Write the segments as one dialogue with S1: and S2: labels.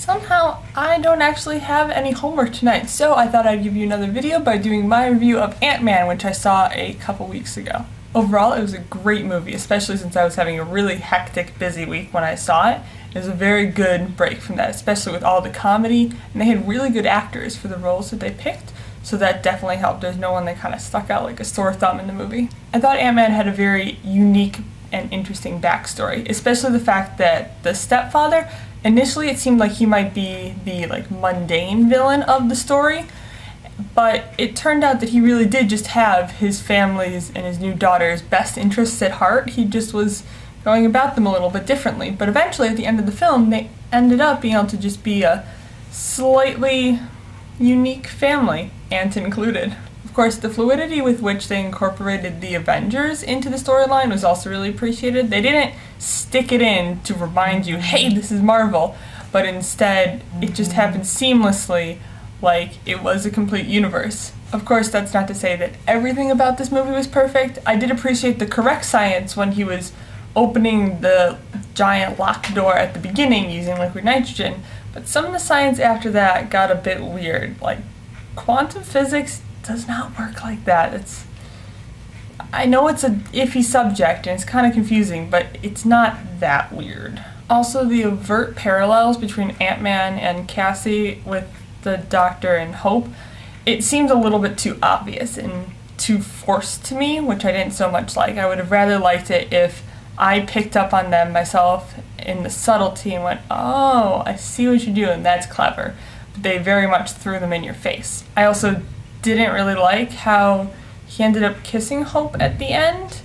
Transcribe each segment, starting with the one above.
S1: Somehow, I don't actually have any homework tonight, so I thought I'd give you another video by doing my review of Ant-Man, which I saw a couple weeks ago. Overall, it was a great movie, especially since I was having a really hectic, busy week when I saw it. It was a very good break from that, especially with all the comedy, and they had really good actors for the roles that they picked, so that definitely helped. There's no one that kind of stuck out like a sore thumb in the movie. I thought Ant-Man had a very unique and interesting backstory, especially the fact that the stepfather, initially it seemed like he might be the mundane villain of the story, but it turned out that he really did just have his family's and his new daughter's best interests at heart. He just was going about them a little bit differently, but eventually at the end of the film they ended up being able to just be a slightly unique family, Ant included. Of course, the fluidity with which they incorporated the Avengers into the storyline was also really appreciated. They didn't stick it in to remind you, hey, this is Marvel, but instead it just happened seamlessly, like it was a complete universe. Of course, that's not to say that everything about this movie was perfect. I did appreciate the correct science when he was opening the giant locked door at the beginning using liquid nitrogen, but some of the science after that got a bit weird. Like, quantum physics does not work like that. I know it's a iffy subject and it's kind of confusing, but it's not that weird. Also, the overt parallels between Ant-Man and Cassie with the Doctor and Hope, it seemed a little bit too obvious and too forced to me, which I didn't so much like. I would have rather liked it if I picked up on them myself in the subtlety and went, oh, I see what you're doing, that's clever. But they very much threw them in your face. I also didn't really like how he ended up kissing Hope at the end.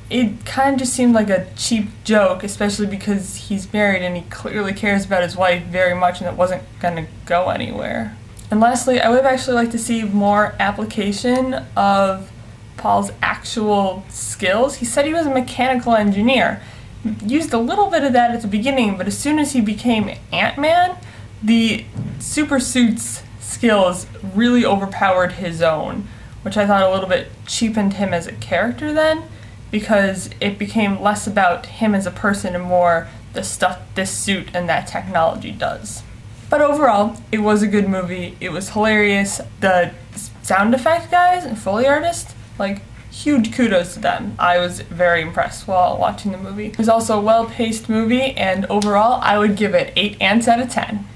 S1: It kind of just seemed like a cheap joke, especially because he's married and he clearly cares about his wife very much and it wasn't going to go anywhere. And lastly, I would have actually liked to see more application of Paul's actual skills. He said he was a mechanical engineer. Used a little bit of that at the beginning, but as soon as he became Ant-Man, the super suit's skills really overpowered his own, which I thought a little bit cheapened him as a character then, because it became less about him as a person and more the stuff this suit and that technology does. But overall, it was a good movie. It was hilarious. The sound effect guys and Foley artists, huge kudos to them. I was very impressed while watching the movie. It was also a well-paced movie, and overall, I would give it 8 ants out of 10.